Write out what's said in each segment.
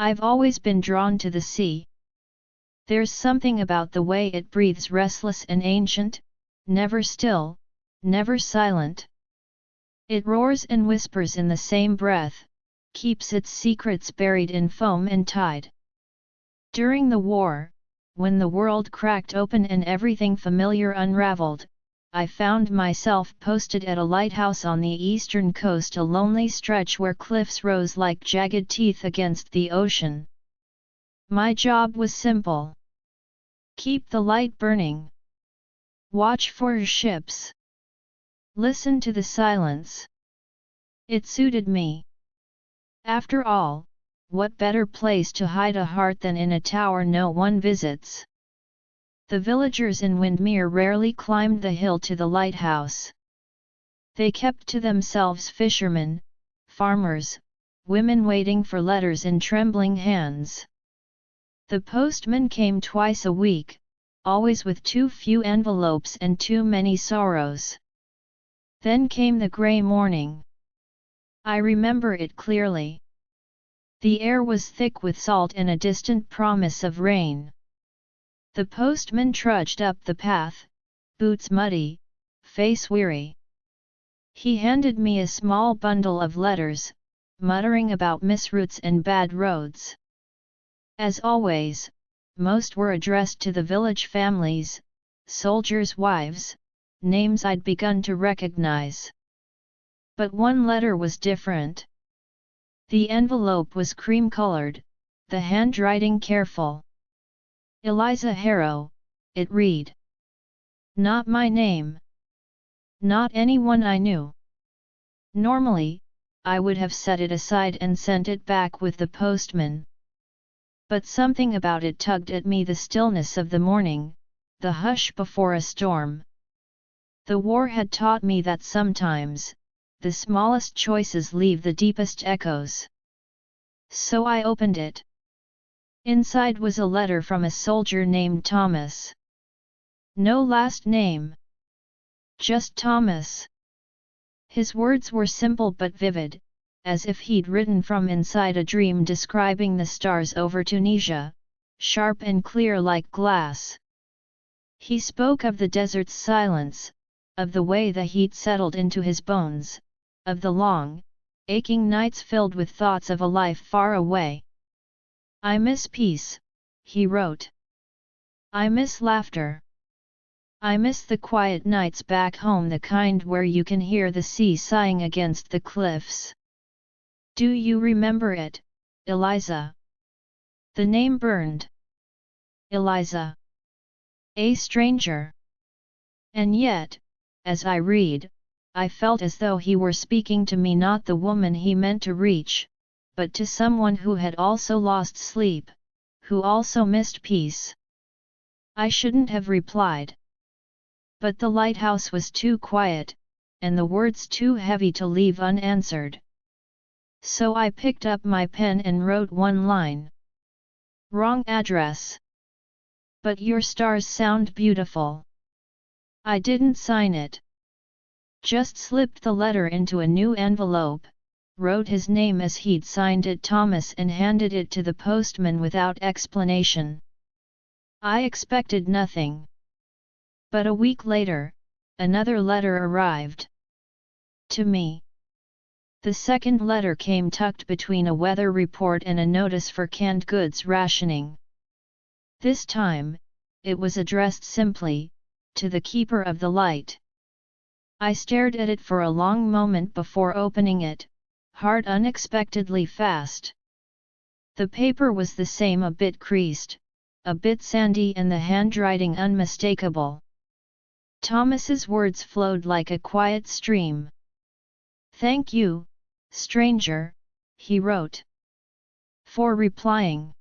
I've always been drawn to the sea. There's something about the way it breathes, restless and ancient, never still, never silent. It roars and whispers in the same breath, keeps its secrets buried in foam and tide. During the war, when the world cracked open and everything familiar unraveled, I found myself posted at a lighthouse on the eastern coast, a lonely stretch where cliffs rose like jagged teeth against the ocean. My job was simple. Keep the light burning. Watch for ships. Listen to the silence. It suited me. After all, what better place to hide a heart than in a tower no one visits? The villagers in Windmere rarely climbed the hill to the lighthouse. They kept to themselves, fishermen, farmers, women waiting for letters in trembling hands. The postman came twice a week, always with too few envelopes and too many sorrows. Then came the grey morning. I remember it clearly. The air was thick with salt and a distant promise of rain. The postman trudged up the path, boots muddy, face weary. He handed me a small bundle of letters, muttering about misroutes and bad roads. As always, most were addressed to the village families, soldiers' wives, names I'd begun to recognize. But one letter was different. The envelope was cream-colored, the handwriting careful. Eliza Harrow, it read. Not my name. Not anyone I knew. Normally, I would have set it aside and sent it back with the postman. But something about it tugged at me, the stillness of the morning, the hush before a storm. The war had taught me that sometimes, the smallest choices leave the deepest echoes. So I opened it. Inside was a letter from a soldier named Thomas. No last name. Just Thomas. His words were simple but vivid, as if he'd written from inside a dream, describing the stars over Tunisia, sharp and clear like glass. He spoke of the desert's silence, of the way the heat settled into his bones, of the long, aching nights filled with thoughts of a life far away. I miss peace, he wrote. I miss laughter. I miss the quiet nights back home, the kind where you can hear the sea sighing against the cliffs. Do you remember it, Eliza? The name burned. Eliza. A stranger. And yet, as I read, I felt as though he were speaking to me, not the woman he meant to reach, but to someone who had also lost sleep, who also missed peace. I shouldn't have replied. But the lighthouse was too quiet, and the words too heavy to leave unanswered. So I picked up my pen and wrote one line. Wrong address. But your stars sound beautiful. I didn't sign it. Just slipped the letter into a new envelope, wrote his name as he'd signed it, Thomas, and handed it to the postman without explanation. I expected nothing. But a week later, another letter arrived. To me. The second letter came tucked between a weather report and a notice for canned goods rationing. This time, it was addressed simply, to the keeper of the light. I stared at it for a long moment before opening it, heart unexpectedly fast. The paper was the same, a bit creased, a bit sandy, and the handwriting unmistakable. Thomas's words flowed like a quiet stream. Thank you, stranger, he wrote. For replying.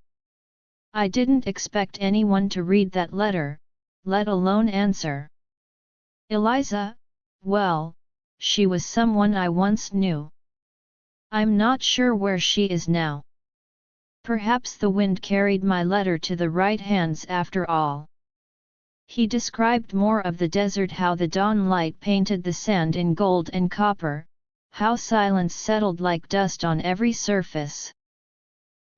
I didn't expect anyone to read that letter, let alone answer. Eliza, well, she was someone I once knew. I'm not sure where she is now. Perhaps the wind carried my letter to the right hands after all. He described more of the desert, how the dawn light painted the sand in gold and copper, how silence settled like dust on every surface.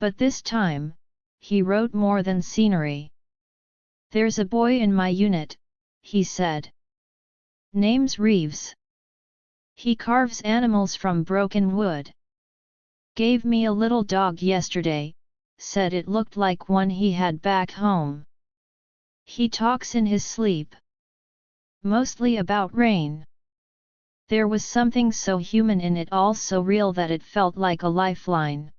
But this time, he wrote more than scenery. "There's a boy in my unit," he said. "Name's Reeves. He carves animals from broken wood. Gave me a little dog yesterday, said it looked like one he had back home. He talks in his sleep. Mostly about rain. There was something so human in it, all so real that it felt like a lifeline.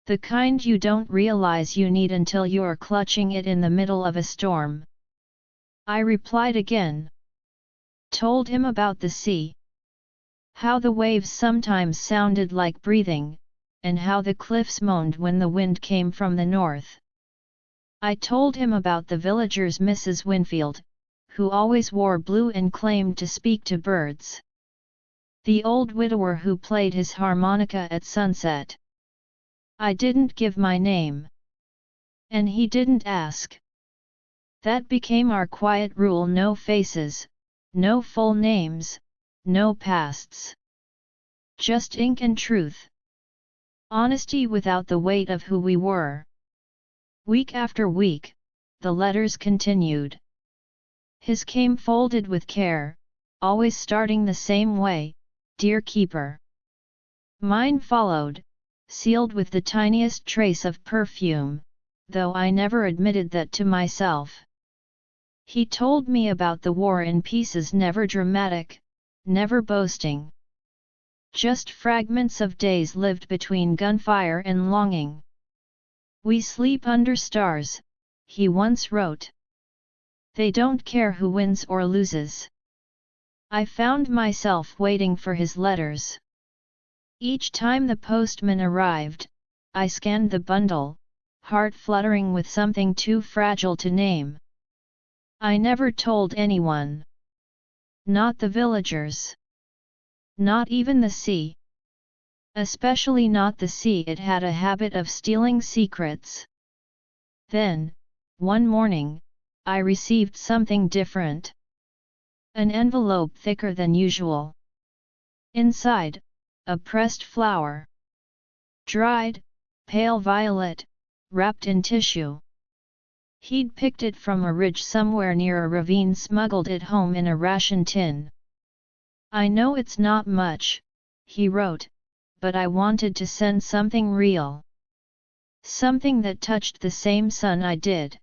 The kind you don't realize you need until you're clutching it in the middle of a storm." I replied again. Told him about the sea. How the waves sometimes sounded like breathing, and how the cliffs moaned when the wind came from the north. I told him about the villagers' Mrs. Winfield, who always wore blue and claimed to speak to birds. The old widower who played his harmonica at sunset. I didn't give my name. And he didn't ask. That became our quiet rule: no faces, no full names, no pasts. Just ink and truth. Honesty without the weight of who we were. Week after week, the letters continued. His came folded with care, always starting the same way: "Dear Keeper." Mine followed, sealed with the tiniest trace of perfume, though I never admitted that to myself. He told me about the war in pieces, never dramatic, never boasting. Just fragments of days lived between gunfire and longing. "We sleep under stars," he once wrote. "They don't care who wins or loses." I found myself waiting for his letters. Each time the postman arrived, I scanned the bundle, heart fluttering with something too fragile to name. I never told anyone. Not the villagers. Not even the sea. Especially not the sea. It had a habit of stealing secrets. Then, one morning, I received something different. An envelope thicker than usual. Inside, a pressed flower. Dried, pale violet, wrapped in tissue. He'd picked it from a ridge somewhere near a ravine, smuggled it home in a ration tin. "I know it's not much," he wrote, "but I wanted to send something real. Something that touched the same sun I did."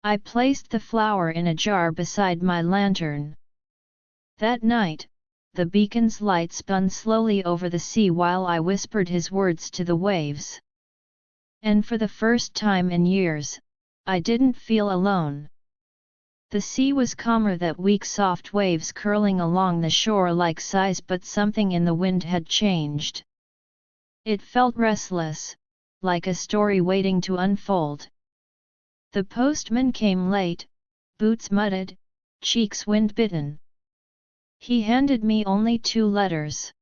I placed the flower in a jar beside my lantern. That night, the beacon's light spun slowly over the sea while I whispered his words to the waves. And for the first time in years, I didn't feel alone. The sea was calmer, that weak soft waves curling along the shore like sighs, but something in the wind had changed. It felt restless, like a story waiting to unfold. The postman came late, boots mudded, cheeks wind-bitten. He handed me only 2 letters.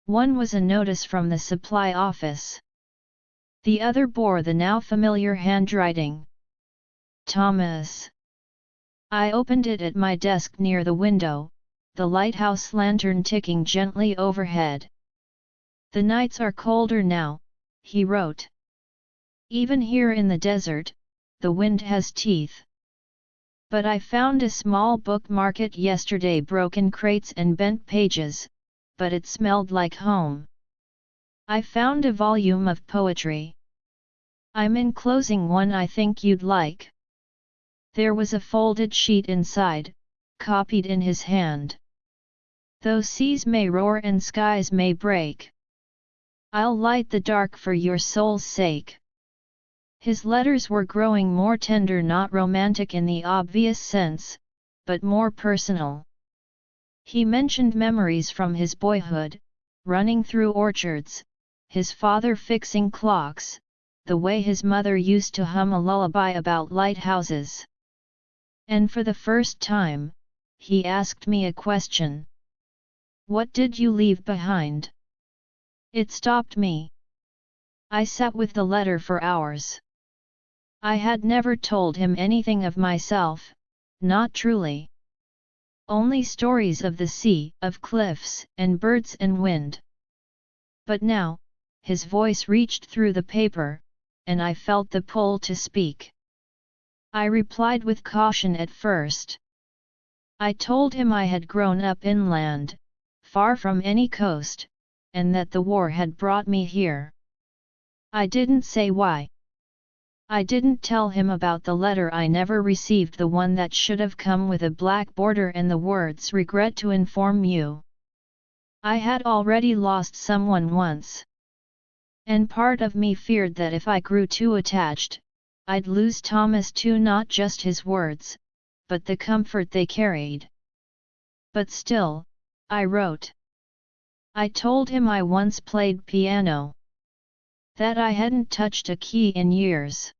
One was a notice from the supply office. The other bore the now familiar handwriting. Thomas. I opened it at my desk near the window, the lighthouse lantern ticking gently overhead. "The nights are colder now," he wrote. "Even here in the desert, the wind has teeth. But I found a small book market yesterday, broken crates and bent pages, but it smelled like home. I found a volume of poetry. I'm enclosing one I think you'd like." There was a folded sheet inside, copied in his hand. "Though seas may roar and skies may break, I'll light the dark for your soul's sake." His letters were growing more tender, not romantic in the obvious sense, but more personal. He mentioned memories from his boyhood, running through orchards, his father fixing clocks, the way his mother used to hum a lullaby about lighthouses. And for the first time, he asked me a question. "What did you leave behind?" It stopped me. I sat with the letter for hours. I had never told him anything of myself, not truly. Only stories of the sea, of cliffs and birds and wind. But now, his voice reached through the paper, and I felt the pull to speak. I replied with caution at first. I told him I had grown up inland, far from any coast, and that the war had brought me here. I didn't say why. I didn't tell him about the letter I never received, the one that should have come with a black border and the words "regret to inform you." I had already lost someone once. And part of me feared that if I grew too attached, I'd lose Thomas too, not just his words, but the comfort they carried. But still, I wrote. I told him I once played piano. That I hadn't touched a key in years.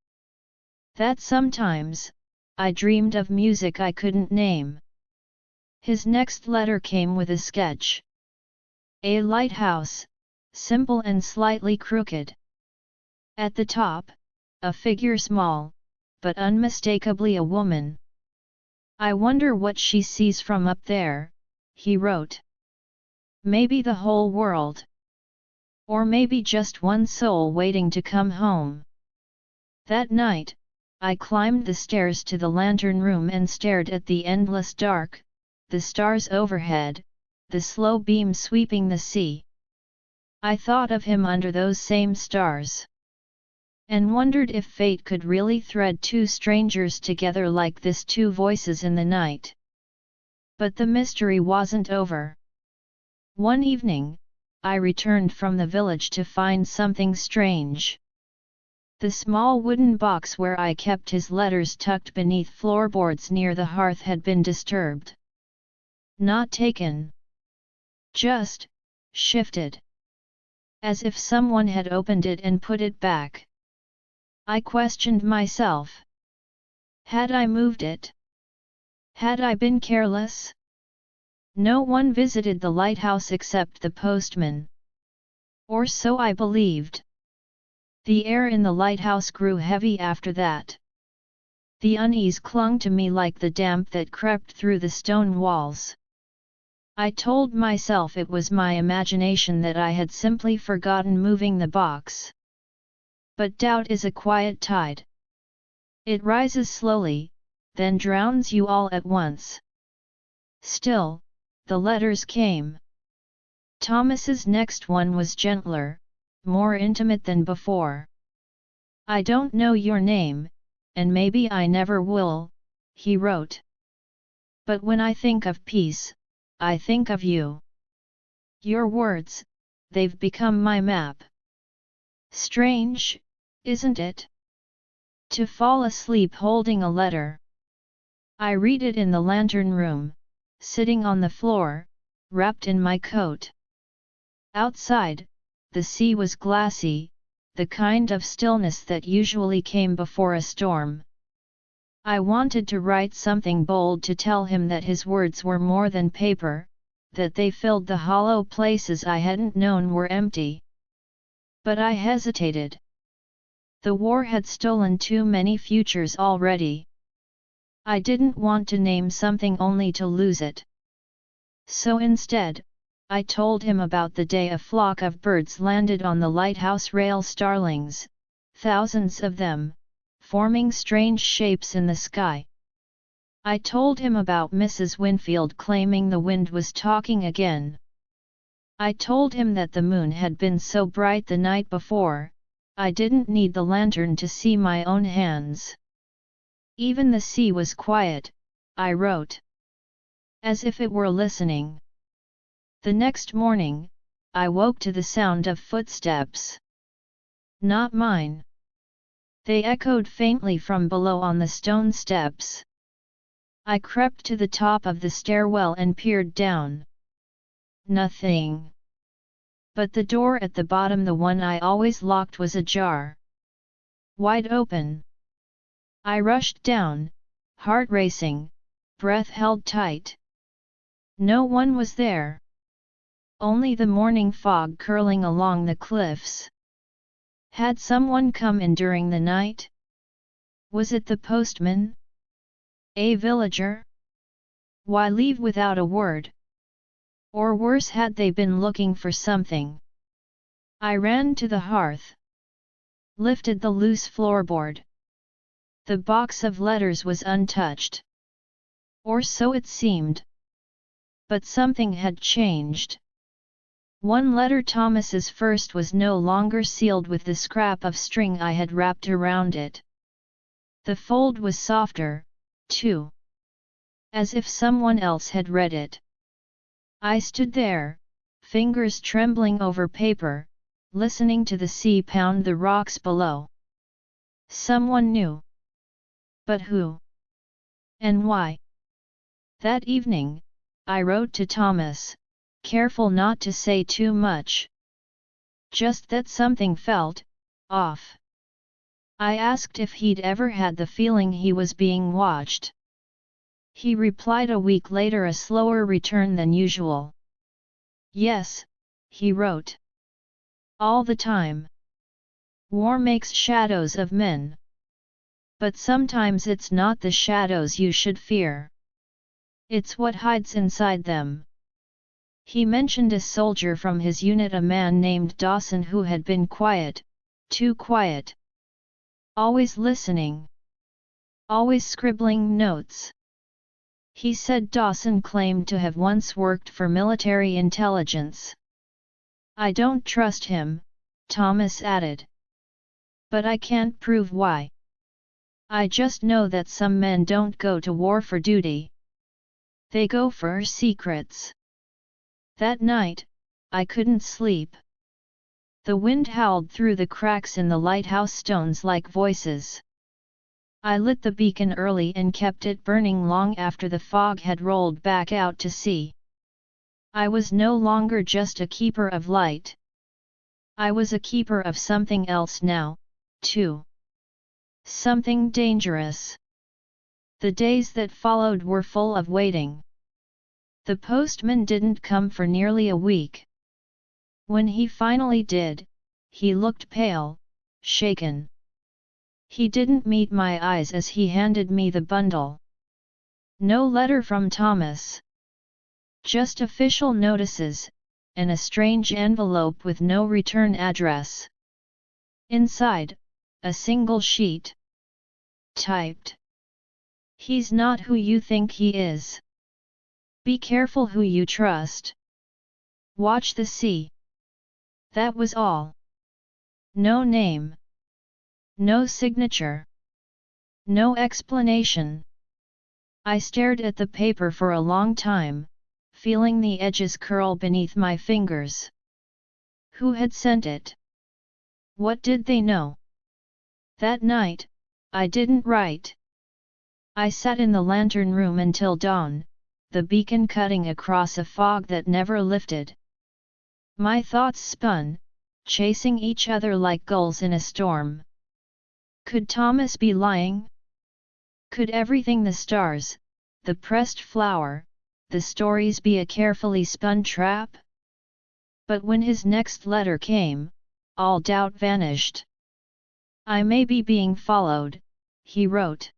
That sometimes, I dreamed of music I couldn't name. His next letter came with a sketch. A lighthouse, simple and slightly crooked. At the top, a figure small, but unmistakably a woman. I wonder what she sees from up there, he wrote. Maybe the whole world. Or maybe just one soul waiting to come home. That night, I climbed the stairs to the lantern room and stared at the endless dark, the stars overhead, the slow beam sweeping the sea. I thought of him under those same stars. And wondered if fate could really thread two strangers together like this, two voices in the night. But the mystery wasn't over. One evening, I returned from the village to find something strange. The small wooden box where I kept his letters tucked beneath floorboards near the hearth had been disturbed. Not taken. Just shifted. As if someone had opened it and put it back. I questioned myself. Had I moved it? Had I been careless? No one visited the lighthouse except the postman. Or so I believed. The air in the lighthouse grew heavy after that. The unease clung to me like the damp that crept through the stone walls. I told myself it was my imagination, that I had simply forgotten moving the box. But doubt is a quiet tide. It rises slowly, then drowns you all at once. Still, the letters came. Thomas's next one was gentler, more intimate than before. I don't know your name, and maybe I never will, he wrote. But when I think of peace, I think of you. Your words, they've become my map. Strange, isn't it? To fall asleep holding a letter. I read it in the lantern room, sitting on the floor, wrapped in my coat. Outside, the sea was glassy, the kind of stillness that usually came before a storm. I wanted to write something bold to tell him that his words were more than paper, that they filled the hollow places I hadn't known were empty. But I hesitated. The war had stolen too many futures already. I didn't want to name something only to lose it. So instead, I told him about the day a flock of birds landed on the lighthouse rail, starlings, thousands of them, forming strange shapes in the sky. I told him about Mrs. Winfield claiming the wind was talking again. I told him that the moon had been so bright the night before, I didn't need the lantern to see my own hands. Even the sea was quiet, I wrote. As if it were listening. The next morning, I woke to the sound of footsteps. Not mine. They echoed faintly from below on the stone steps. I crept to the top of the stairwell and peered down. Nothing. But the door at the bottom, the one I always locked, was ajar. Wide open. I rushed down, heart racing, breath held tight. No one was there. Only the morning fog curling along the cliffs. Had someone come in during the night? Was it the postman? A villager? Why leave without a word? Or worse, had they been looking for something? I ran to the hearth, lifted the loose floorboard. The box of letters was untouched. Or so it seemed. But something had changed. One letter, Thomas's first, was no longer sealed with the scrap of string I had wrapped around it. The fold was softer, too. As if someone else had read it. I stood there, fingers trembling over paper, listening to the sea pound the rocks below. Someone knew. But who? And why? That evening, I wrote to Thomas, careful not to say too much. Just that something felt off. I asked if he'd ever had the feeling he was being watched. He replied a week later, a slower return than usual. Yes, he wrote. All the time. War makes shadows of men. But sometimes it's not the shadows you should fear. It's what hides inside them. He mentioned a soldier from his unit, a man named Dawson, who had been quiet, too quiet. Always listening. Always scribbling notes. He said Dawson claimed to have once worked for military intelligence. I don't trust him, Thomas added. But I can't prove why. I just know that some men don't go to war for duty. They go for secrets. That night, I couldn't sleep. The wind howled through the cracks in the lighthouse stones like voices. I lit the beacon early and kept it burning long after the fog had rolled back out to sea. I was no longer just a keeper of light. I was a keeper of something else now, too. Something dangerous. The days that followed were full of waiting. The postman didn't come for nearly a week. When he finally did, he looked pale, shaken. He didn't meet my eyes as he handed me the bundle. No letter from Thomas. Just official notices, and a strange envelope with no return address. Inside, a single sheet. Typed. He's not who you think he is. Be careful who you trust. Watch the sea. That was all. No name. No signature. No explanation. I stared at the paper for a long time, feeling the edges curl beneath my fingers. Who had sent it? What did they know? That night, I didn't write. I sat in the lantern room until dawn, the beacon cutting across a fog that never lifted. My thoughts spun, chasing each other like gulls in a storm. Could Thomas be lying? Could everything, the stars, the pressed flower, the stories, be a carefully spun trap? But when his next letter came, all doubt vanished. I may be being followed, he wrote.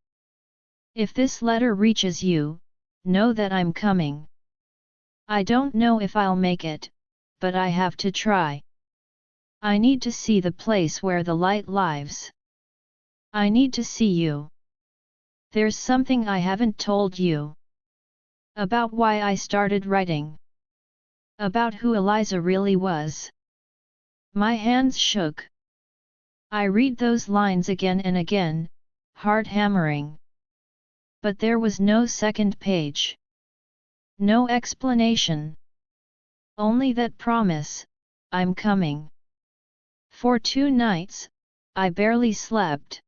If this letter reaches you, know that I'm coming. I don't know if I'll make it, but I have to try. I need to see the place where the light lives. I need to see you. There's something I haven't told you. About why I started writing. About who Eliza really was. My hands shook. I read those lines again and again, heart hammering. But there was no second page. No explanation. Only that promise, I'm coming. For 2 nights, I barely slept.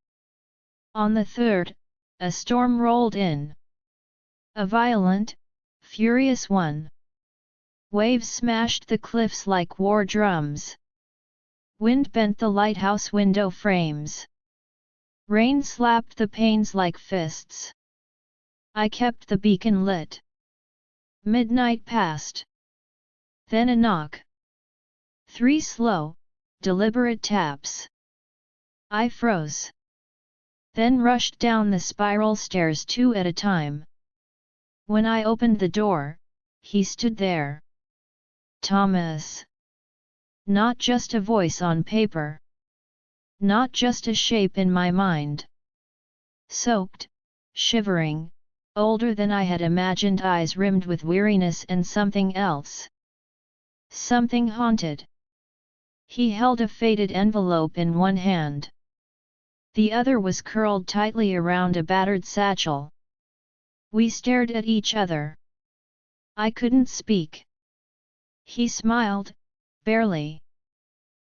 On the third, a storm rolled in. A violent, furious one. Waves smashed the cliffs like war drums. Wind bent the lighthouse window frames. Rain slapped the panes like fists. I kept the beacon lit. Midnight passed. Then a knock. 3 slow, deliberate taps. I froze. Then rushed down the spiral stairs 2 at a time. When I opened the door, he stood there. Thomas. Not just a voice on paper. Not just a shape in my mind. Soaked, shivering, older than I had imagined, eyes rimmed with weariness and something else. Something haunted. He held a faded envelope in one hand. The other was curled tightly around a battered satchel. We stared at each other. I couldn't speak. He smiled, barely.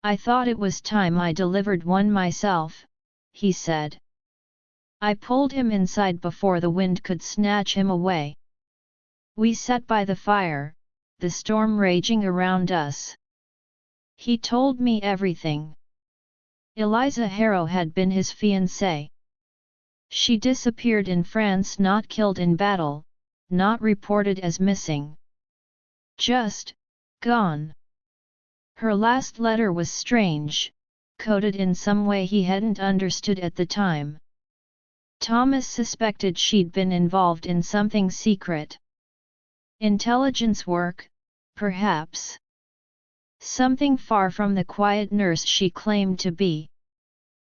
I thought it was time I delivered one myself, he said. I pulled him inside before the wind could snatch him away. We sat by the fire, the storm raging around us. He told me everything. Eliza Harrow had been his fiancée. She disappeared in France, not killed in battle, not reported as missing. Just gone. Her last letter was strange, coded in some way he hadn't understood at the time. Thomas suspected she'd been involved in something secret. Intelligence work, perhaps. Something far from the quiet nurse she claimed to be.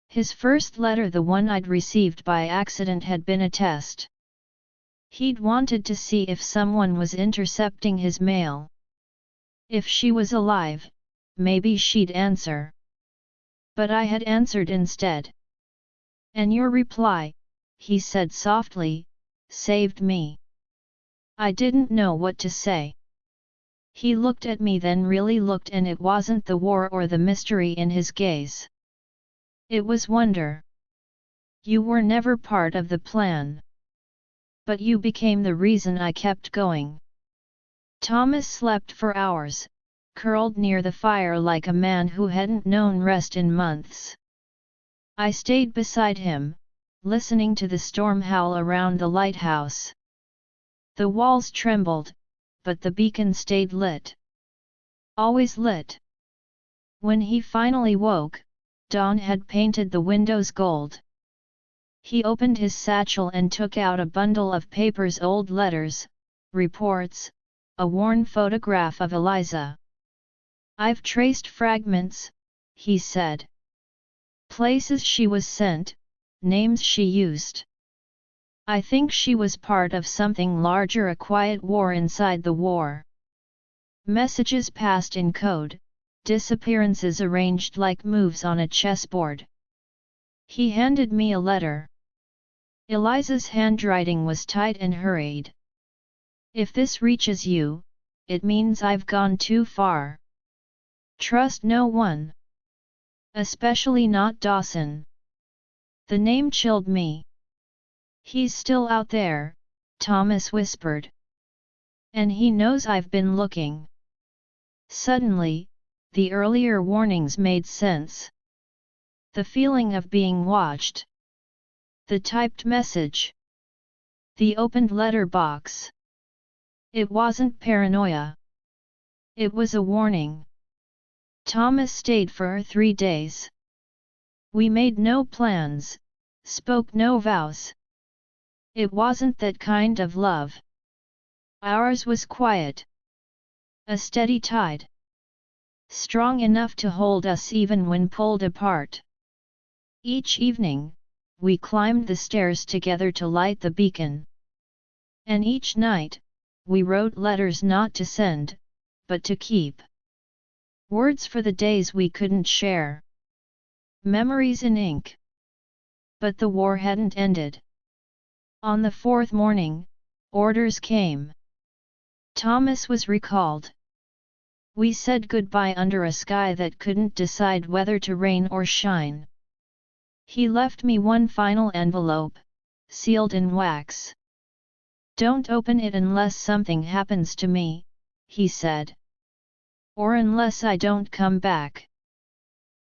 His first letter, the one I'd received by accident, had been a test. He'd wanted to see if someone was intercepting his mail. If she was alive, maybe she'd answer. But I had answered instead. And your reply, he said softly, saved me. I didn't know what to say. He looked at me, then really looked, and it wasn't the war or the mystery in his gaze. It was wonder. You were never part of the plan. But you became the reason I kept going. Thomas slept for hours, curled near the fire like a man who hadn't known rest in months. I stayed beside him, listening to the storm howl around the lighthouse. The walls trembled, but the beacon stayed lit. Always lit. When he finally woke, dawn had painted the windows gold. He opened his satchel and took out a bundle of papers, old letters, reports, a worn photograph of Eliza. I've traced fragments, he said. Places she was sent, names she used. I think she was part of something larger, a quiet war inside the war. Messages passed in code, disappearances arranged like moves on a chessboard. He handed me a letter. Eliza's handwriting was tight and hurried. If this reaches you, it means I've gone too far. Trust no one. Especially not Dawson. The name chilled me. He's still out there, Thomas whispered. And he knows I've been looking. Suddenly, the earlier warnings made sense. The feeling of being watched. The typed message. The opened letter box. It wasn't paranoia. It was a warning. Thomas stayed for 3 days. We made no plans, spoke no vows. It wasn't that kind of love. Ours was quiet. A steady tide. Strong enough to hold us even when pulled apart. Each evening, we climbed the stairs together to light the beacon. And each night, we wrote letters not to send, but to keep. Words for the days we couldn't share. Memories in ink. But the war hadn't ended. On the 4th morning, orders came. Thomas was recalled. We said goodbye under a sky that couldn't decide whether to rain or shine. He left me one final envelope, sealed in wax. Don't open it unless something happens to me, he said. Or unless I don't come back.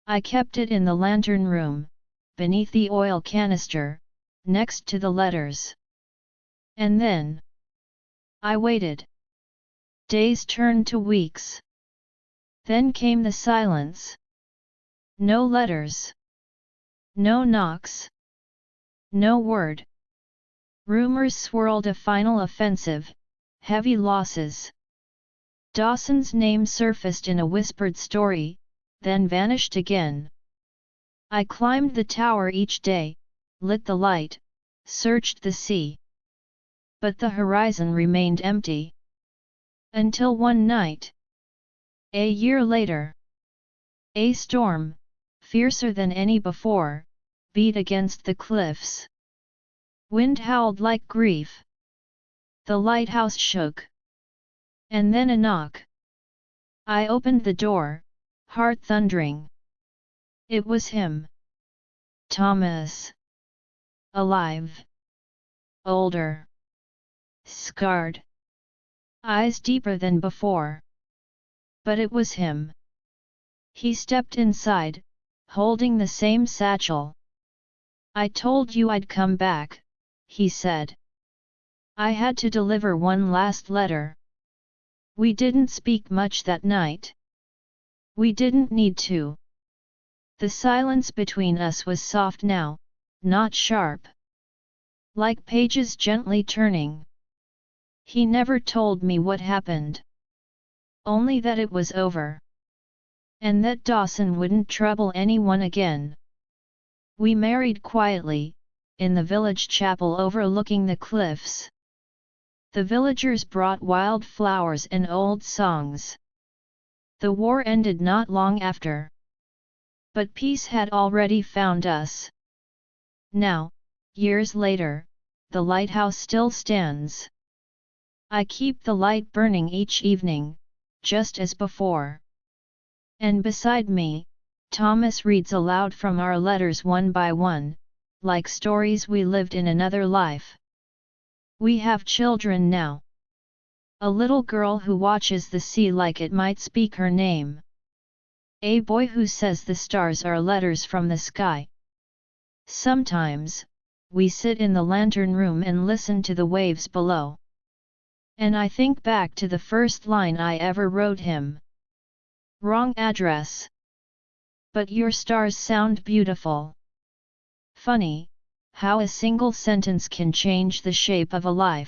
I kept it in the lantern room, beneath the oil canister, next to the letters. And then I waited. Days turned to weeks. Then came the silence. No letters. No knocks. No word. Rumors swirled, a final offensive, heavy losses. Dawson's name surfaced in a whispered story, then vanished again. I climbed the tower each day, lit the light, searched the sea. But the horizon remained empty. Until one night. A year later. A storm, fiercer than any before, beat against the cliffs. Wind howled like grief. The lighthouse shook. And then a knock. I opened the door, heart thundering. It was him. Thomas. Alive. Older. Scarred. Eyes deeper than before. But it was him. He stepped inside, holding the same satchel. I told you I'd come back, he said. I had to deliver one last letter. We didn't speak much that night. We didn't need to. The silence between us was soft now, not sharp. Like pages gently turning. He never told me what happened. Only that it was over. And that Dawson wouldn't trouble anyone again. We married quietly, in the village chapel overlooking the cliffs. The villagers brought wild flowers and old songs. The war ended not long after. But peace had already found us. Now, years later, the lighthouse still stands. I keep the light burning each evening, just as before. And beside me, Thomas reads aloud from our letters one by one, like stories we lived in another life. We have children now. A little girl who watches the sea like it might speak her name. A boy who says the stars are letters from the sky. Sometimes, we sit in the lantern room and listen to the waves below. And I think back to the first line I ever wrote him. Wrong address. But your stars sound beautiful. Funny, how a single sentence can change the shape of a life.